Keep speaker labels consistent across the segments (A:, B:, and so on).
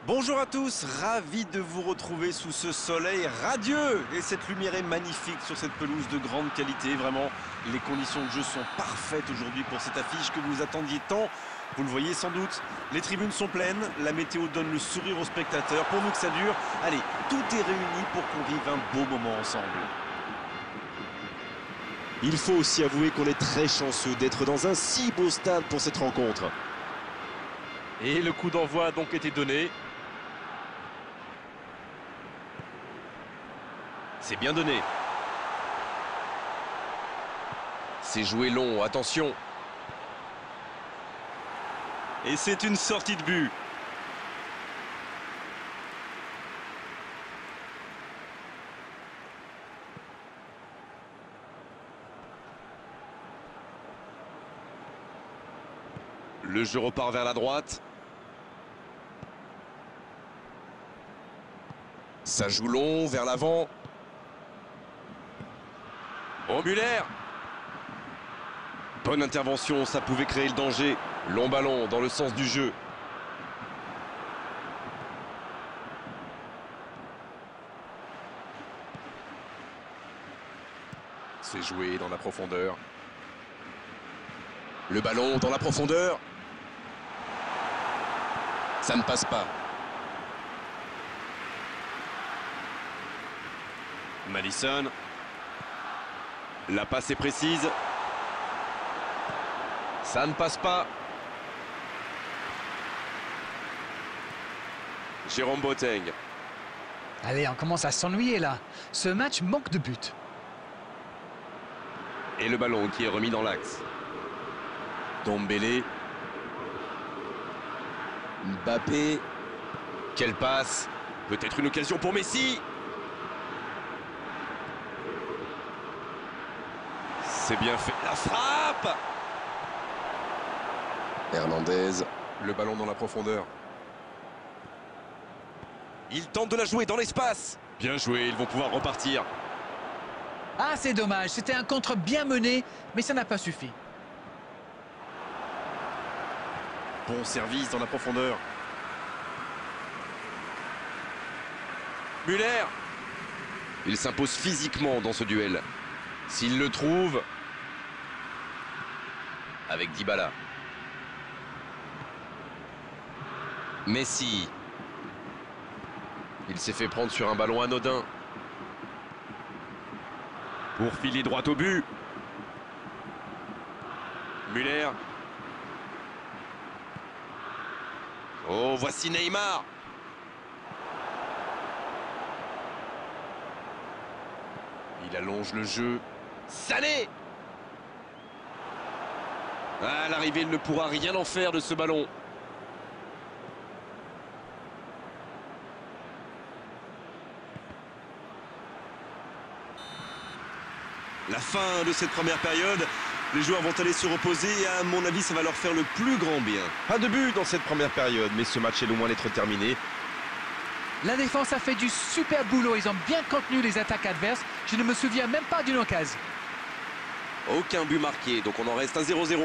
A: Bonjour à tous, ravi de vous retrouver sous ce soleil radieux. Et cette lumière est magnifique sur cette pelouse de grande qualité. Vraiment, les conditions de jeu sont parfaites aujourd'hui pour cette affiche que vous attendiez tant. Vous le voyez sans doute, les tribunes sont pleines, la météo donne le sourire aux spectateurs. Pour nous que ça dure, allez, tout est réuni pour qu'on vive un beau moment ensemble.
B: Il faut aussi avouer qu'on est très chanceux d'être dans un si beau stade pour cette rencontre.
A: Et le coup d'envoi a donc été donné. C'est bien donné. C'est joué long, attention. Et c'est une sortie de but. Le jeu repart vers la droite. Ça joue long, vers l'avant. Oh, Müller! Bonne intervention, ça pouvait créer le danger. Long ballon dans le sens du jeu. C'est joué dans la profondeur. Le ballon dans la profondeur. Ça ne passe pas. Madison. La passe est précise. Ça ne passe pas. Jérôme Boateng.
C: Allez, on commence à s'ennuyer là. Ce match manque de buts.
A: Et le ballon qui est remis dans l'axe. Dombele. Mbappé. Quelle passe. Peut-être une occasion pour Messi. C'est bien fait. La frappe. Hernandez. Le ballon dans la profondeur. Il tente de la jouer dans l'espace. Bien joué, ils vont pouvoir repartir.
C: Ah, c'est dommage. C'était un contre bien mené, mais ça n'a pas suffi.
A: Bon service dans la profondeur. Müller. Il s'impose physiquement dans ce duel. S'il le trouve... Avec Dybala. Messi. Il s'est fait prendre sur un ballon anodin. Pour filer droit au but. Müller. Oh, voici Neymar. Il allonge le jeu. Sané. À l'arrivée, il ne pourra rien en faire de ce ballon. La fin de cette première période. Les joueurs vont aller se reposer et à mon avis, ça va leur faire le plus grand bien. Pas de but dans cette première période, mais ce match est loin d'être terminé.
C: La défense a fait du super boulot. Ils ont bien contenu les attaques adverses. Je ne me souviens même pas d'une occasion.
A: Aucun but marqué, donc on en reste à 0-0.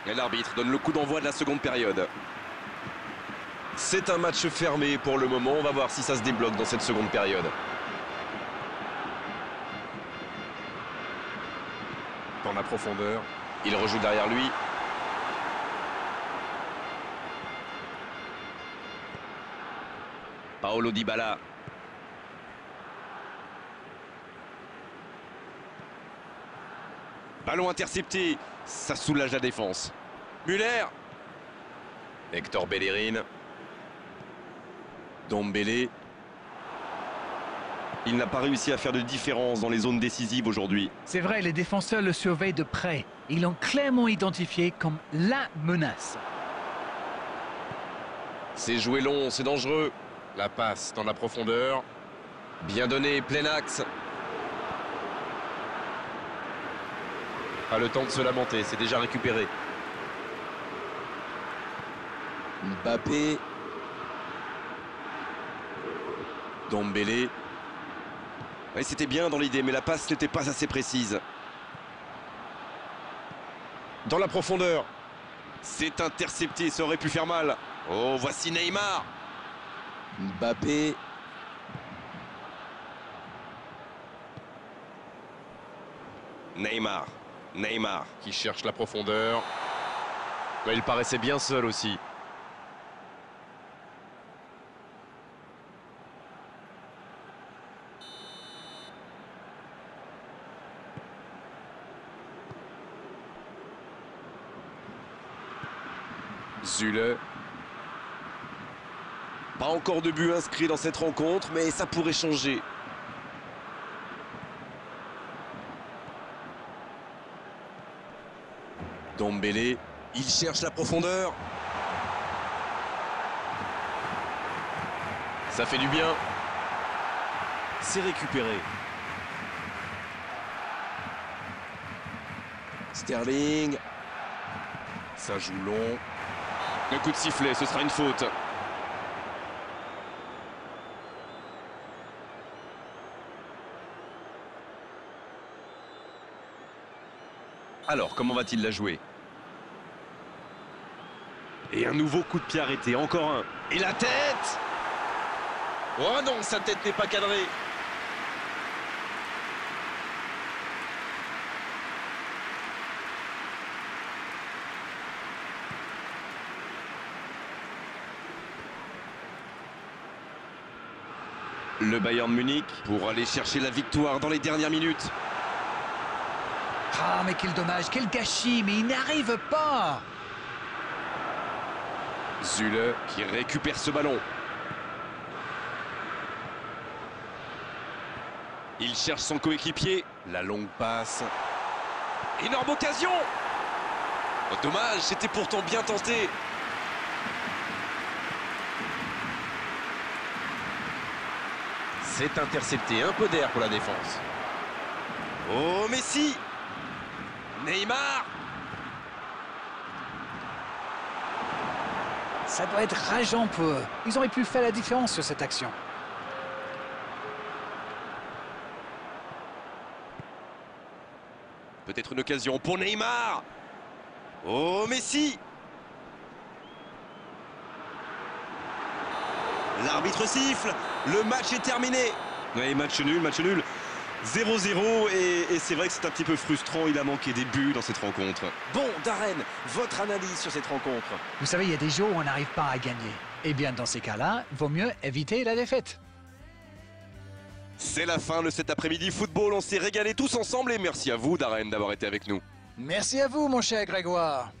A: Et l'arbitre donne le coup d'envoi de la seconde période. C'est un match fermé pour le moment. On va voir si ça se débloque dans cette seconde période. Dans la profondeur. Il rejoue derrière lui. Paulo Dybala. Ballon intercepté. Ça soulage la défense. Müller. Hector Bellerin. Dombele. Il n'a pas réussi à faire de différence dans les zones décisives aujourd'hui.
C: C'est vrai, les défenseurs le surveillent de près. Ils l'ont clairement identifié comme la menace.
A: C'est joué long, c'est dangereux. La passe dans la profondeur. Bien donné, plein axe. Pas le temps de se lamenter, c'est déjà récupéré. Mbappé. Dombele. Ouais, c'était bien dans l'idée, mais la passe n'était pas assez précise. Dans la profondeur. C'est intercepté, ça aurait pu faire mal. Oh, voici Neymar. Mbappé. Neymar qui cherche la profondeur. Ouais, il paraissait bien seul aussi. Zule. Pas encore de but inscrit dans cette rencontre, mais ça pourrait changer. Dombele, il cherche la profondeur. Ça fait du bien. C'est récupéré. Sterling. Ça joue long. Le coup de sifflet, ce sera une faute. Alors, comment va-t-il la jouer? Et un nouveau coup de pied arrêté, encore un. Et la tête! Oh non, sa tête n'est pas cadrée. Le Bayern Munich pour aller chercher la victoire dans les dernières minutes.
C: Ah, mais quel dommage, quel gâchis, mais il n'arrive pas.
A: Zule qui récupère ce ballon. Il cherche son coéquipier. La longue passe. Énorme occasion. Oh, dommage, c'était pourtant bien tenté. C'est intercepté, un peu d'air pour la défense. Oh, Messi. Neymar.
C: Ça doit être rageant pour eux. Ils auraient pu faire la différence sur cette action.
A: Peut-être une occasion pour Neymar. Oh, Messi. L'arbitre siffle. Le match est terminé. Oui, match nul, match nul. 0-0 et c'est vrai que c'est un petit peu frustrant, il a manqué des buts dans cette rencontre. Bon, Darren, votre analyse sur cette rencontre?
C: Vous savez, il y a des jours où on n'arrive pas à gagner. Eh bien, dans ces cas-là, vaut mieux éviter la défaite.
A: C'est la fin de cet après-midi football, on s'est régalé tous ensemble et merci à vous, Darren, d'avoir été avec nous.
C: Merci à vous, mon cher Grégoire.